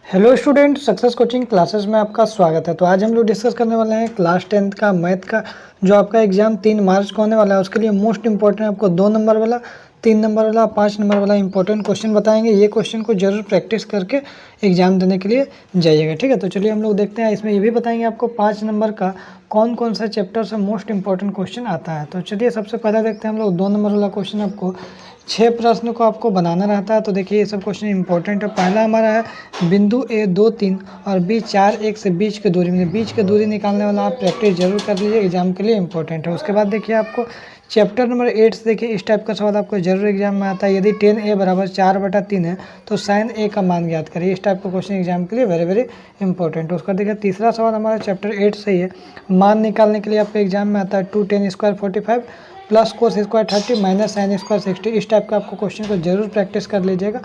Hello student, success coaching classes में आपका स्वागत है। तो आज हम लोग डिस्कस करने वाले हैं क्लास 10th का मैथ का जो आपका एग्जाम 3 मार्च को होने वाला है। उसके लिए मोस्ट इंपॉर्टेंट आपको 2 नंबर वाला, 3 नंबर वाला, 5 नंबर वाला इंपॉर्टेंट क्वेश्चन बताएंगे। ये क्वेश्चन को जरूर प्रैक्टिस करके एग्जाम देने के लिए जाइएगा, ठीक है। तो चलिए हम लोग देखते हैं। इसमें ये भी बताएंगे आपको 5 नंबर का कौन कौन सा चैप्टर से मोस्ट इंपॉर्टेंट क्वेश्चन आता है। तो चलिए सबसे पहले देखते हैं हम लोग 2 नंबर वाला क्वेश्चन। आपको 6 प्रश्न को आपको बनाना रहता है। तो देखिए ये सब क्वेश्चन इंपॉर्टेंट है। पहला हमारा है बिंदु ए 2 3 और बी 4 1 से बीच की दूरी में बीच की दूरी निकालने वाला आप प्रैक्टिस जरूर कर लीजिए, एग्जाम के लिए इंपॉर्टेंट है। उसके बाद देखिए आपको चैप्टर नंबर 8 से देखिए इस टाइप का सवाल आपको जरूर एग्जाम में आता है। यदि 10a बराबर 4/3 है तो साइन ए का मान ज्ञात करिए। इस टाइप का क्वेश्चन एग्जाम के लिए वेरी वेरी इंपॉर्टेंट है। उसका देखिए तीसरा सवाल हमारा चैप्टर 8 से ही है। मान निकालने के लिए आपको एग्जाम में आता है 2 10 square 45 plus cos square 30 minus sine square 60। इस टाइप का आपको क्वेश्चन को जरूर प्रैक्टिस कर लीजिएगा,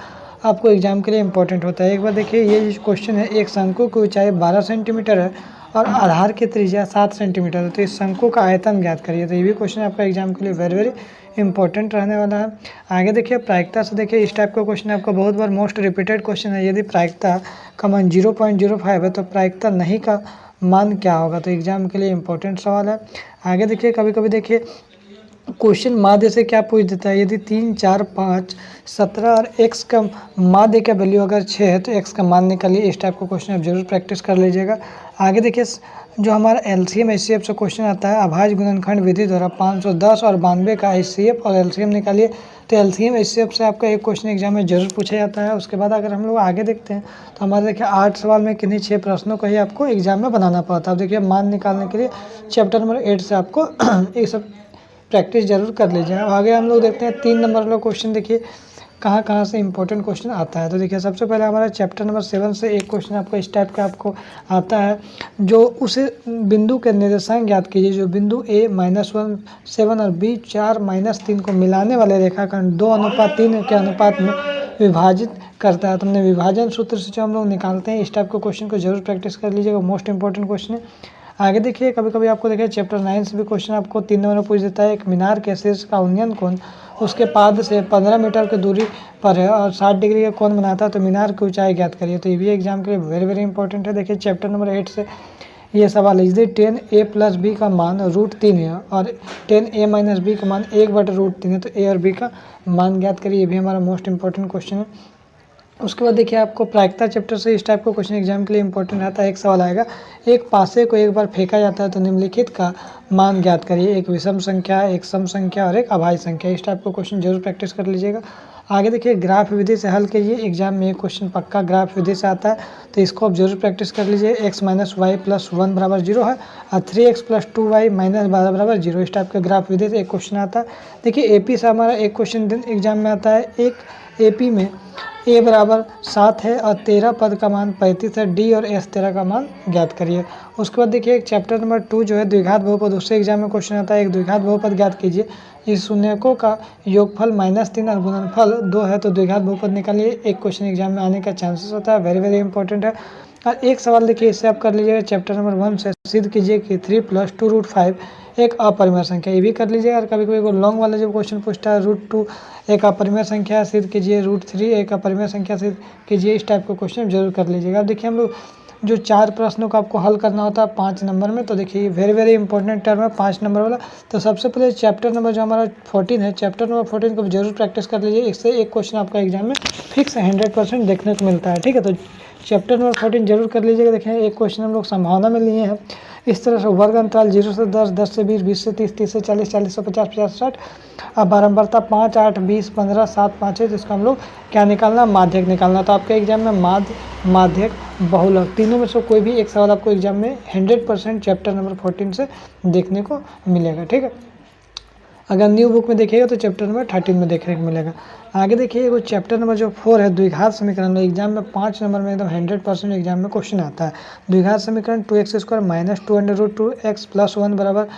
आपको एग्जाम के लिए इंपॉर्टेंट होता है। एक बार देखिए ये जो क्वेश्चन है, एक शंकु की ऊंचाई 12 सेंटीमीटर है और आधार की त्रिज्या 7 सेंटीमीटर है, तो इस शंकु का आयतन ज्ञात करिए। तो ये भी क्वेश्चन आपका एग्जाम के लिए वेरी वेरी इंपॉर्टेंट रहने वाला है। आगे देखिए प्रायिकता से देखिए इस टाइप का क्वेश्चन आपको बहुत बार मोस्ट रिपीटेड क्वेश्चन है। यदि प्रायिकता का मान 0.05 है तो प्रायिकता नहीं का मान क्या होगा, तो एग्जाम के लिए इंपॉर्टेंट सवाल है। आगे देखिए कभी कभी देखिए क्वेश्चन माध्य से क्या पूछ देता है। यदि 3 4 5 17 और x का माध्य का वैल्यू अगर 6 है तो x का मान निकालिए। इस टाइप का क्वेश्चन आप जरूर प्रैक्टिस कर लीजिएगा। आगे देखिए जो हमारा एलसीएम एचसीएफ से क्वेश्चन आता है, अभाज्य गुणनखंड विधि द्वारा 510 और 92 का एचसीएफ और एलसीएम निकालिए। तो एलसीएम एचसीएफ से आपका एक क्वेश्चन एग्जाम में जरूर पूछा जाता है। उसके बाद अगर हम लोग आगे देखते हैं तो हमारे देखिए 8 सवाल में किन्हीं 6 प्रश्नों को ही आपको एग्जाम में बनाना पड़ता है। अब देखिए मान निकालने के लिए चैप्टर नंबर 8 से आपको ये सब प्रैक्टिस जरूर कर लीजिए। अब आगे हम लोग देखते हैं 3 नंबर वाला क्वेश्चन। देखिए कहाँ कहाँ से इंपॉर्टेंट क्वेश्चन आता है। तो देखिए सबसे पहले हमारा चैप्टर नंबर 7 से एक क्वेश्चन आपको इस टाइप का आपको आता है। जो उस बिंदु के निर्देशांक ज्ञात कीजिए जो बिंदु a -1 7 और b 4 -3 को मिलाने वाले रेखाखंड 2:3 के अनुपात में विभाजित करता है। तो हमने विभाजन सूत्र से जो हम लोग निकालते हैं, इस टाइप के क्वेश्चन को जरूर प्रैक्टिस कर लीजिएगा, मोस्ट इंपॉर्टेंट क्वेश्चन है। आगे देखिए कभी कभी आपको देखिए चैप्टर 9 से भी क्वेश्चन आपको 3 नंबर में पूछ देता है। एक मीनार के शीर्ष का उन्नयन कोण उसके पाद से 15 मीटर की दूरी पर है और 60 डिग्री का कोण बनाता है, तो मीनार की ऊंचाई ज्ञात करिए। तो ये भी एग्जाम के लिए वेरी वेरी इंपॉर्टेंट है। देखिए चैप्टर नंबर 8 से ये सवाल है। यदि 10a + b का मान √3 है और 10a - b का मान 1/√3 है तो a और b का मान ज्ञात करिए। ये भी हमारा मोस्ट इंपॉर्टेंट क्वेश्चन है। उसके बाद देखिए आपको प्रायिकता चैप्टर से इस टाइप का क्वेश्चन एग्जाम के लिए इंपॉर्टेंट रहता है। एक सवाल आएगा, एक पासे को एक बार फेंका जाता है तो निम्नलिखित का मान ज्ञात करिए। एक विषम संख्या, एक सम संख्या और एक अभाज्य संख्या। इस टाइप का क्वेश्चन जरूर प्रैक्टिस कर लीजिएगा। आगे देखिए ग्राफ विधि से हल कीजिए। एग्जाम में एक क्वेश्चन पक्का ग्राफ विधि से आता है, तो इसको आप जरूर प्रैक्टिस कर लीजिए। x - y + 1 = 0 है और 3x + 2y - 12 = 0। इस टाइप का ग्राफ विधि से एक क्वेश्चन आता है। देखिए एपी से हमारा एक क्वेश्चन एग्जाम में आता है। एक एपी में a बराबर 7 है और 13 पद का मान 35 है। डी और एस 13 का मान ज्ञात करिए। उसके बाद देखिए एक चैप्टर नंबर 2 जो है द्विघात बहुपद, उससे एग्जाम में क्वेश्चन आता है। एक द्विघात बहुपद ज्ञात कीजिए। इस शून्यकों का योगफल -3 और गुणनफल 2 है, तो द्विघात बहुपद निकालिए। एक क्वेश्चन एग्जाम में आने का चांसेस होता है, वेरी वेरी इंपॉर्टेंट है। और एक सवाल देखिए इससे आप कर लीजिएगा चैप्टर नंबर 1 से, सिद्ध कीजिए कि 3 + 2√5 एक अपरिमेय संख्या। ये भी कर लीजिएगा। और कभी कभी लॉन्ग वाला जब क्वेश्चन पूछता है √2 एक अपरिमेय संख्या सिद्ध कीजिए, √3 एक अपरिमेय संख्या सिद्ध कीजिए। इस टाइप का क्वेश्चन जरूर कर लीजिएगा। अब देखिए हम लोग जो 4 प्रश्नों को आपको हल करना होता है 5 नंबर में, तो देखिए वेरी वेरी इंपॉर्टेंट टर्म है 5 नंबर वाला। तो सबसे पहले चैप्टर नंबर जो हमारा 14 है, चैप्टर नंबर 14 को जरूर प्रैक्टिस कर लीजिए। इससे एक क्वेश्चन आपका एग्जाम में फिक्स 100% देखने को मिलता है, ठीक है। तो चैप्टर नंबर 14 जरूर कर लीजिएगा। देखें एक क्वेश्चन हम लोग संभावना में लिए हैं इस तरह से, वर्ग अंतराल 0 से 10, 10 से 20, 20 से 30, 30 से 40, 40 से 50, 50 से 60। अब बारंबारता 5 8 20 15 7 5 है, तो इसका हम लोग क्या निकालना, माध्यक निकालना। तो आपके एग्जाम में माध्यक बहुलक तीनों में से कोई भी एक सवाल आपको एग्जाम में 100% चैप्टर नंबर 14 से देखने को मिलेगा, ठीक है। अगर न्यू बुक में देखिएगा तो चैप्टर नंबर 13 में देखने को मिलेगा। आगे देखिए वो चैप्टर नंबर जो 4 है द्विघात समीकरण में, एग्जाम में 5 नंबर में एकदम 100% एग्जाम में क्वेश्चन आता है। द्विघात समीकरण 2x² - 2√2x + 1 बराबर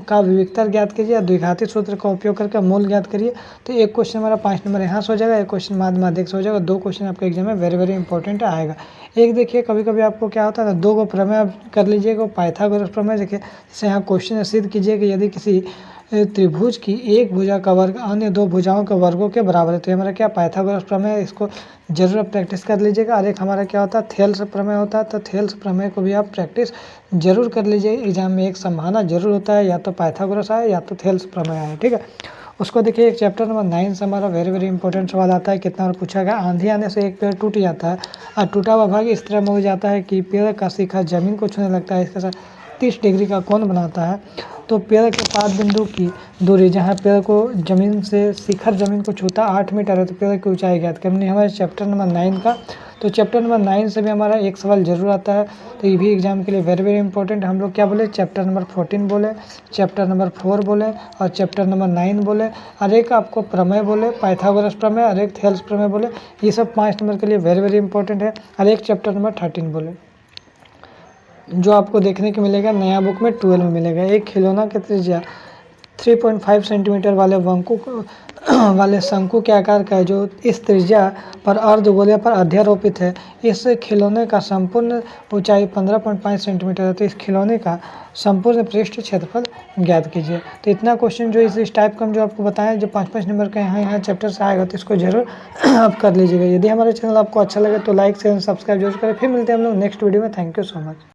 का विविक्तर ज्ञात कीजिए। द्विघाती सूत्र का उपयोग करके मूल ज्ञात करिए। तो एक क्वेश्चन हमारा 5 नंबर यहाँ से हो जाएगा, एक क्वेश्चन माध्यक से हो जाएगा। 2 क्वेश्चन आपके एग्जाम में वेरी वेरी इंपॉर्टेंट आएगा। एक देखिए कभी कभी आपको क्या होता है ना, 2 को प्रमेय आप कर लीजिएगा। पाइथागोरस प्रमेय देखिए, जैसे यहाँ क्वेश्चन सिद्ध कीजिए कि यदि किसी त्रिभुज की एक भुजा का वर्ग अन्य दो भुजाओं के वर्गों के बराबर है। तो ये हमारा क्या पाइथागोरस प्रमेय है, इसको जरूर आप प्रैक्टिस कर लीजिएगा। और एक हमारा क्या होता है थेल्स प्रमेय होता है, तो थेल्स प्रमेय को भी आप प्रैक्टिस जरूर कर लीजिए। एग्जाम में एक संभावना जरूर होता है, या तो पाइथागोरस आए या तो थेल्स प्रमेय आए, ठीक है। उसको देखिए, एक चैप्टर नंबर 9 से हमारा वेरी वेरी इंपॉर्टेंट सवाल आता है। कितना बार पूछा गया, आंधी आने से एक पेड़ टूट जाता है और टूटा हुआ भाग इस तरह में हो जाता है कि पेड़ का शिखर जमीन को छूने लगता है। इसके साथ 30 डिग्री का कोण बनाता है। तो पेड़ के पाद बिंदु की दूरी, जहाँ पेड़ को जमीन से शिखर जमीन को छूता 8 मीटर है, तो पेड़ की ऊंचाई ज्ञात करनी हमारे चैप्टर नंबर 9 का। तो चैप्टर नंबर 9 से भी हमारा एक सवाल जरूर आता है। तो ये भी एग्जाम के लिए वेरी वेरी इंपॉर्टेंट। हम लोग क्या बोले, चैप्टर नंबर 14 बोले, चैप्टर नंबर 4 बोले और चैप्टर नंबर 9 बोले, और एक आपको प्रमेय बोले, पाइथागोरस प्रमेय, और एक थेल्स प्रमेय बोले। ये सब 5 नंबर के लिए वेरी वेरी इंपॉर्टेंट है। और एक चैप्टर नंबर 13 बोले, जो आपको देखने को मिलेगा नया बुक में 12 में मिलेगा। एक खिलौना की त्रिज्या 3.5 सेंटीमीटर वाले शंकु के आकार का है, जो इस त्रिज्या पर अर्धगोले पर अध्यारोपित है। इस खिलौने का संपूर्ण ऊंचाई 15.5 सेंटीमीटर है। तो इस खिलौने का संपूर्ण पृष्ठ क्षेत्रफल ज्ञात कीजिए। तो इतना क्वेश्चन जो इस टाइप का हम जो आपको बताया, जो 5-5 नंबर का यहाँ चैप्टर से आएगा, तो इसको जरूर आप कर लीजिएगा। यदि हमारा चैनल आपको अच्छा लगे तो लाइक शेयर सब्सक्राइब जरूर करें। फिर मिलते हैं हम लोग नेक्स्ट वीडियो में। Thank you so much.